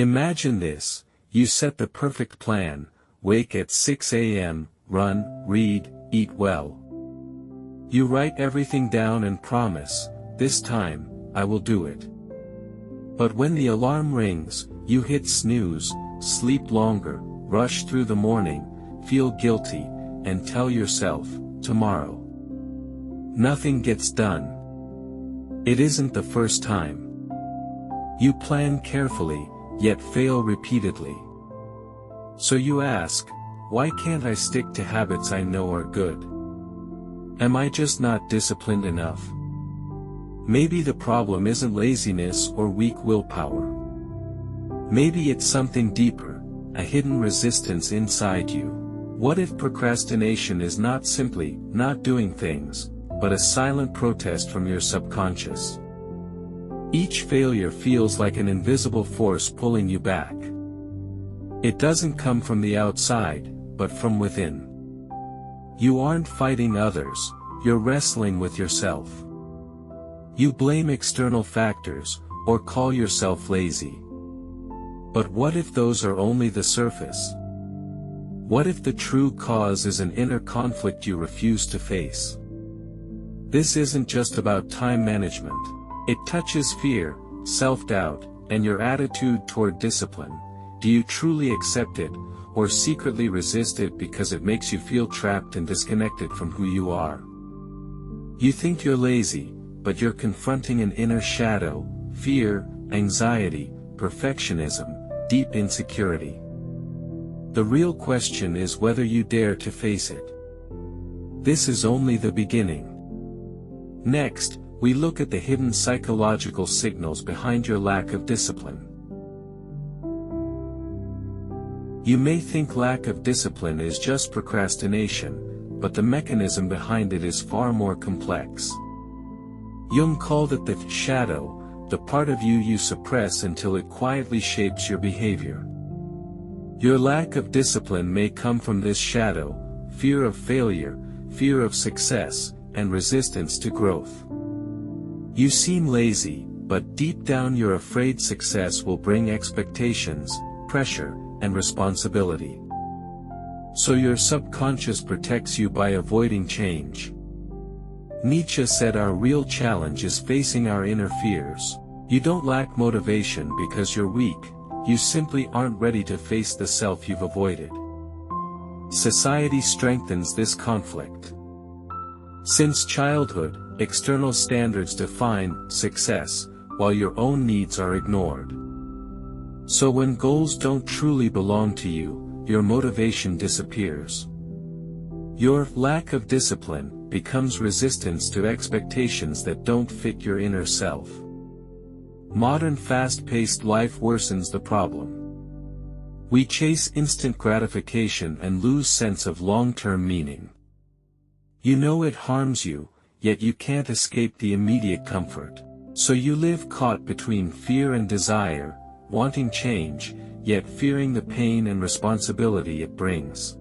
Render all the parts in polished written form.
Imagine this: you set the perfect plan, wake at 6 a.m., run, read, eat well. You write everything down and promise, this time, I will do it. But when the alarm rings, you hit snooze, sleep longer, rush through the morning, feel guilty, and tell yourself, tomorrow. Nothing gets done. It isn't the first time. You plan carefully, yet fail repeatedly. So you ask, why can't I stick to habits I know are good? Am I just not disciplined enough? Maybe the problem isn't laziness or weak willpower. Maybe it's something deeper, a hidden resistance inside you. What if procrastination is not simply not doing things, but a silent protest from your subconscious? Each failure feels like an invisible force pulling you back. It doesn't come from the outside, but from within. You aren't fighting others, you're wrestling with yourself. You blame external factors, or call yourself lazy. But what if those are only the surface? What if the true cause is an inner conflict you refuse to face? This isn't just about time management. It touches fear, self-doubt, and your attitude toward discipline. Do you truly accept it, or secretly resist it because it makes you feel trapped and disconnected from who you are? You think you're lazy, but you're confronting an inner shadow: fear, anxiety, perfectionism, deep insecurity. The real question is whether you dare to face it. This is only the beginning. Next, we look at the hidden psychological signals behind your lack of discipline. You may think lack of discipline is just procrastination, but the mechanism behind it is far more complex. Jung called it the shadow, the part of you suppress until it quietly shapes your behavior. Your lack of discipline may come from this shadow: fear of failure, fear of success, and resistance to growth. You seem lazy, but deep down you're afraid success will bring expectations, pressure, and responsibility. So your subconscious protects you by avoiding change. Nietzsche said our real challenge is facing our inner fears. You don't lack motivation because you're weak, you simply aren't ready to face the self you've avoided. Society strengthens this conflict. Since childhood, external standards define success, while your own needs are ignored. So when goals don't truly belong to you, your motivation disappears. Your lack of discipline becomes resistance to expectations that don't fit your inner self. Modern fast-paced life worsens the problem. We chase instant gratification and lose sense of long-term meaning. You know it harms you, yet you can't escape the immediate comfort. So you live caught between fear and desire, wanting change, yet fearing the pain and responsibility it brings.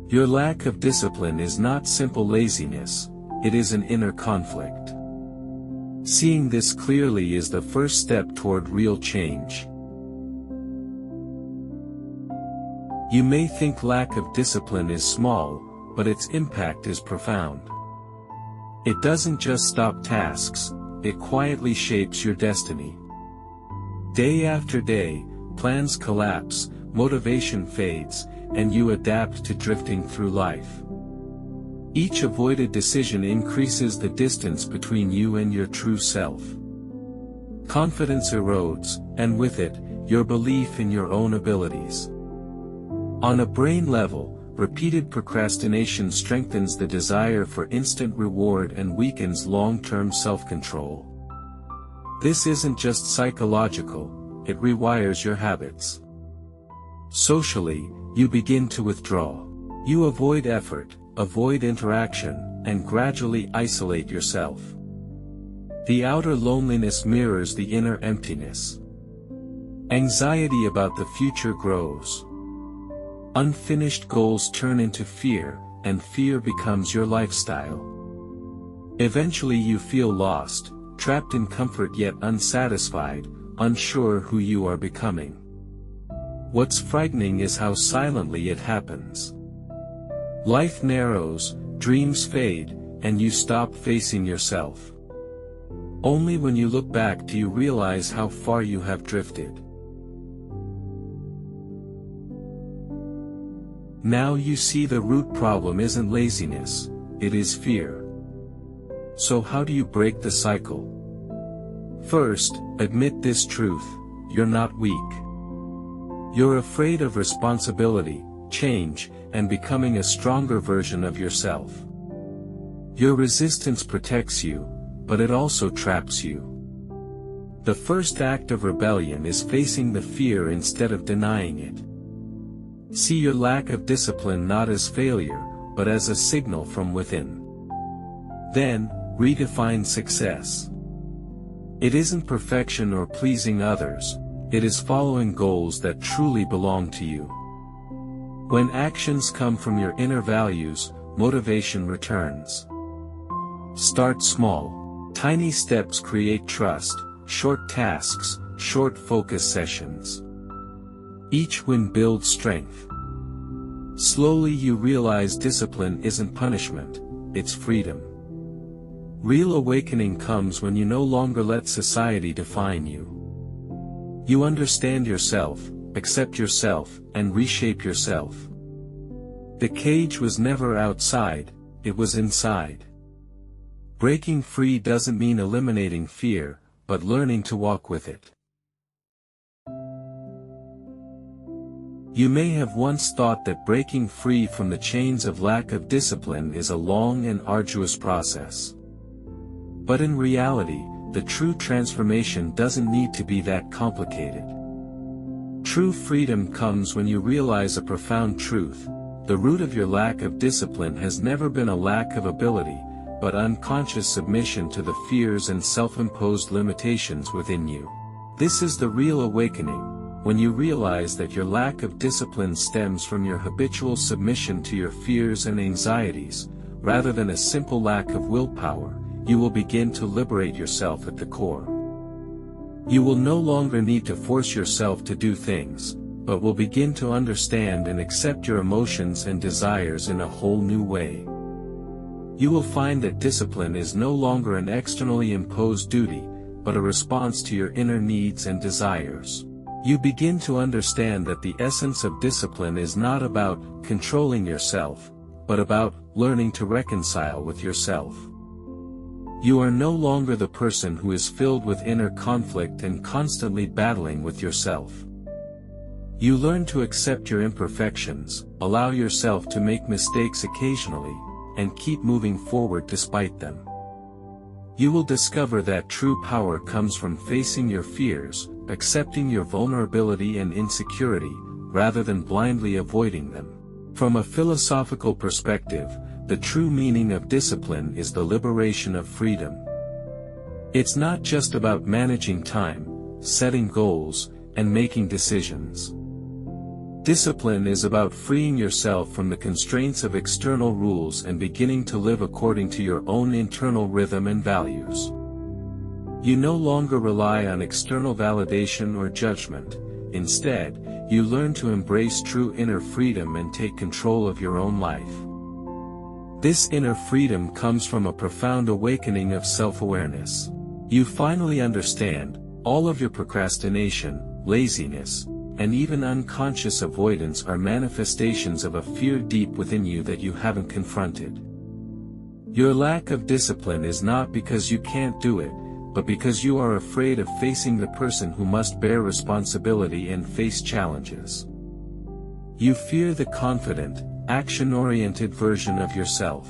Your lack of discipline is not simple laziness, it is an inner conflict. Seeing this clearly is the first step toward real change. You may think lack of discipline is small, but its impact is profound. It doesn't just stop tasks, it quietly shapes your destiny. Day after day, plans collapse, motivation fades, and you adapt to drifting through life. Each avoided decision increases the distance between you and your true self. Confidence erodes, and with it, your belief in your own abilities. On a brain level, repeated procrastination strengthens the desire for instant reward and weakens long-term self-control. This isn't just psychological, it rewires your habits. Socially, you begin to withdraw. You avoid effort, avoid interaction, and gradually isolate yourself. The outer loneliness mirrors the inner emptiness. Anxiety about the future grows. Unfinished goals turn into fear, and fear becomes your lifestyle. Eventually you feel lost, trapped in comfort yet unsatisfied, unsure who you are becoming. What's frightening is how silently it happens. Life narrows, dreams fade, and you stop facing yourself. Only when you look back do you realize how far you have drifted. Now you see the root problem isn't laziness, it is fear. So how do you break the cycle? First, admit this truth: you're not weak. You're afraid of responsibility, change, and becoming a stronger version of yourself. Your resistance protects you, but it also traps you. The first act of rebellion is facing the fear instead of denying it. See your lack of discipline not as failure, but as a signal from within. Then, redefine success. It isn't perfection or pleasing others, it is following goals that truly belong to you. When actions come from your inner values, motivation returns. Start small. Tiny steps create trust, short tasks, short focus sessions. Each win builds strength. Slowly you realize discipline isn't punishment, it's freedom. Real awakening comes when you no longer let society define you. You understand yourself, accept yourself, and reshape yourself. The cage was never outside, it was inside. Breaking free doesn't mean eliminating fear, but learning to walk with it. You may have once thought that breaking free from the chains of lack of discipline is a long and arduous process. But in reality, the true transformation doesn't need to be that complicated. True freedom comes when you realize a profound truth: the root of your lack of discipline has never been a lack of ability, but unconscious submission to the fears and self-imposed limitations within you. This is the real awakening, when you realize that your lack of discipline stems from your habitual submission to your fears and anxieties, rather than a simple lack of willpower. You will begin to liberate yourself at the core. You will no longer need to force yourself to do things, but will begin to understand and accept your emotions and desires in a whole new way. You will find that discipline is no longer an externally imposed duty, but a response to your inner needs and desires. You begin to understand that the essence of discipline is not about controlling yourself, but about learning to reconcile with yourself. You are no longer the person who is filled with inner conflict and constantly battling with yourself. You learn to accept your imperfections, allow yourself to make mistakes occasionally, and keep moving forward despite them. You will discover that true power comes from facing your fears, accepting your vulnerability and insecurity, rather than blindly avoiding them. From a philosophical perspective, the true meaning of discipline is the liberation of freedom. It's not just about managing time, setting goals, and making decisions. Discipline is about freeing yourself from the constraints of external rules and beginning to live according to your own internal rhythm and values. You no longer rely on external validation or judgment. Instead, you learn to embrace true inner freedom and take control of your own life. This inner freedom comes from a profound awakening of self-awareness. You finally understand, all of your procrastination, laziness, and even unconscious avoidance are manifestations of a fear deep within you that you haven't confronted. Your lack of discipline is not because you can't do it, but because you are afraid of facing the person who must bear responsibility and face challenges. You fear the confident, action-oriented version of yourself.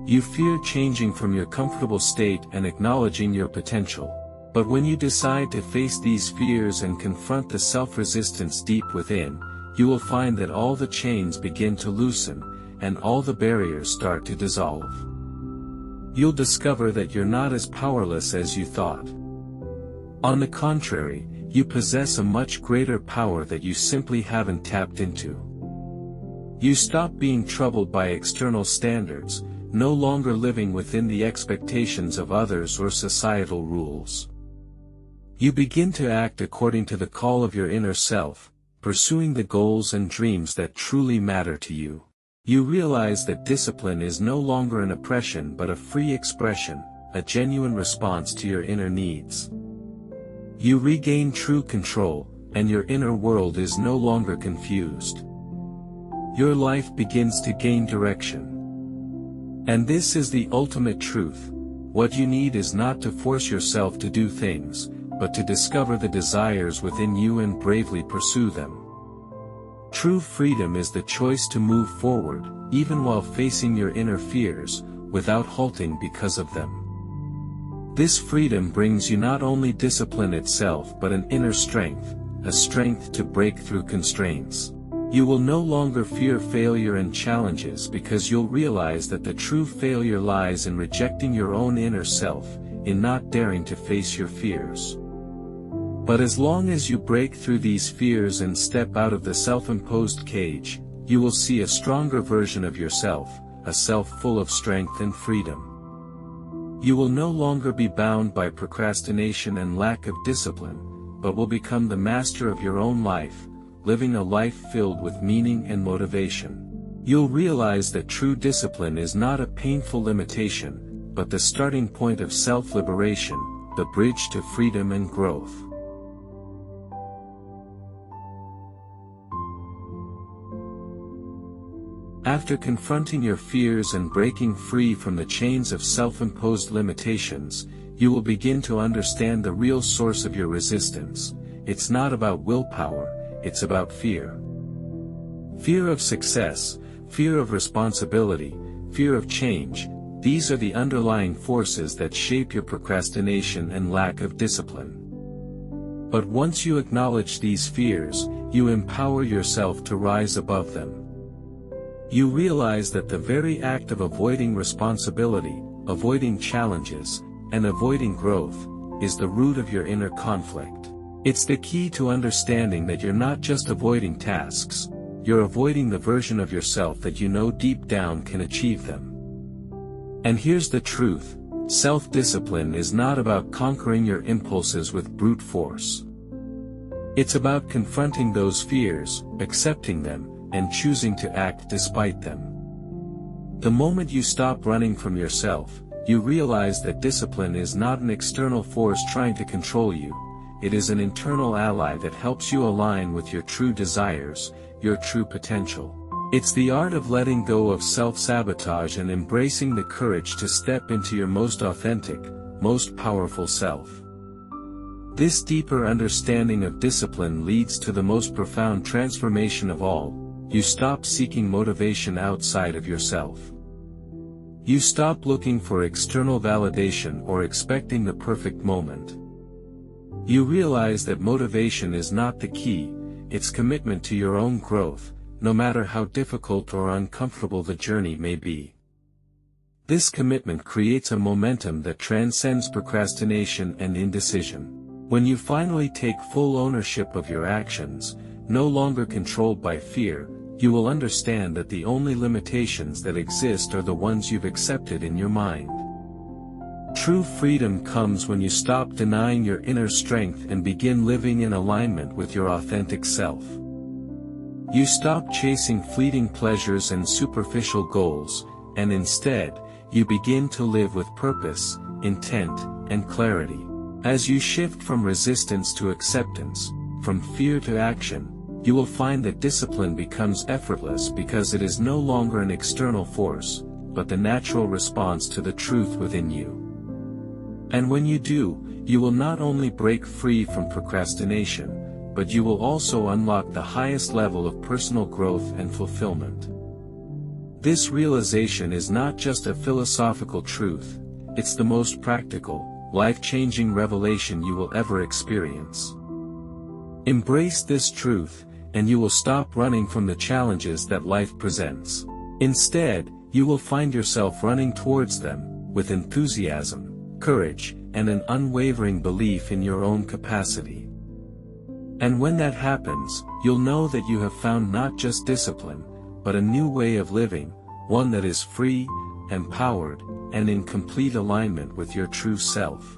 You fear changing from your comfortable state and acknowledging your potential. But when you decide to face these fears and confront the self-resistance deep within, you will find that all the chains begin to loosen, and all the barriers start to dissolve. You'll discover that you're not as powerless as you thought. On the contrary, you possess a much greater power that you simply haven't tapped into. You stop being troubled by external standards, no longer living within the expectations of others or societal rules. You begin to act according to the call of your inner self, pursuing the goals and dreams that truly matter to you. You realize that discipline is no longer an oppression but a free expression, a genuine response to your inner needs. You regain true control, and your inner world is no longer confused. Your life begins to gain direction. And this is the ultimate truth. What you need is not to force yourself to do things, but to discover the desires within you and bravely pursue them. True freedom is the choice to move forward, even while facing your inner fears, without halting because of them. This freedom brings you not only discipline itself but an inner strength, a strength to break through constraints. You will no longer fear failure and challenges because you'll realize that the true failure lies in rejecting your own inner self, in not daring to face your fears. But as long as you break through these fears and step out of the self-imposed cage, you will see a stronger version of yourself, a self full of strength and freedom. You will no longer be bound by procrastination and lack of discipline, but will become the master of your own life, living a life filled with meaning and motivation. You'll realize that true discipline is not a painful limitation, but the starting point of self-liberation, the bridge to freedom and growth. After confronting your fears and breaking free from the chains of self-imposed limitations, you will begin to understand the real source of your resistance. It's not about willpower, it's about fear. Fear of success, fear of responsibility, fear of change, these are the underlying forces that shape your procrastination and lack of discipline. But once you acknowledge these fears, you empower yourself to rise above them. You realize that the very act of avoiding responsibility, avoiding challenges, and avoiding growth, is the root of your inner conflict. It's the key to understanding that you're not just avoiding tasks, you're avoiding the version of yourself that you know deep down can achieve them. And here's the truth, self-discipline is not about conquering your impulses with brute force. It's about confronting those fears, accepting them, and choosing to act despite them. The moment you stop running from yourself, you realize that discipline is not an external force trying to control you, it is an internal ally that helps you align with your true desires, your true potential. It's the art of letting go of self-sabotage and embracing the courage to step into your most authentic, most powerful self. This deeper understanding of discipline leads to the most profound transformation of all. You stop seeking motivation outside of yourself. You stop looking for external validation or expecting the perfect moment. You realize that motivation is not the key, it's commitment to your own growth, no matter how difficult or uncomfortable the journey may be. This commitment creates a momentum that transcends procrastination and indecision. When you finally take full ownership of your actions, no longer controlled by fear, you will understand that the only limitations that exist are the ones you've accepted in your mind. True freedom comes when you stop denying your inner strength and begin living in alignment with your authentic self. You stop chasing fleeting pleasures and superficial goals, and instead, you begin to live with purpose, intent, and clarity. As you shift from resistance to acceptance, from fear to action, you will find that discipline becomes effortless because it is no longer an external force, but the natural response to the truth within you. And when you do, you will not only break free from procrastination, but you will also unlock the highest level of personal growth and fulfillment. This realization is not just a philosophical truth, it's the most practical, life-changing revelation you will ever experience. Embrace this truth, and you will stop running from the challenges that life presents. Instead, you will find yourself running towards them, with enthusiasm, courage, and an unwavering belief in your own capacity. And when that happens, you'll know that you have found not just discipline, but a new way of living, one that is free, empowered, and in complete alignment with your true self.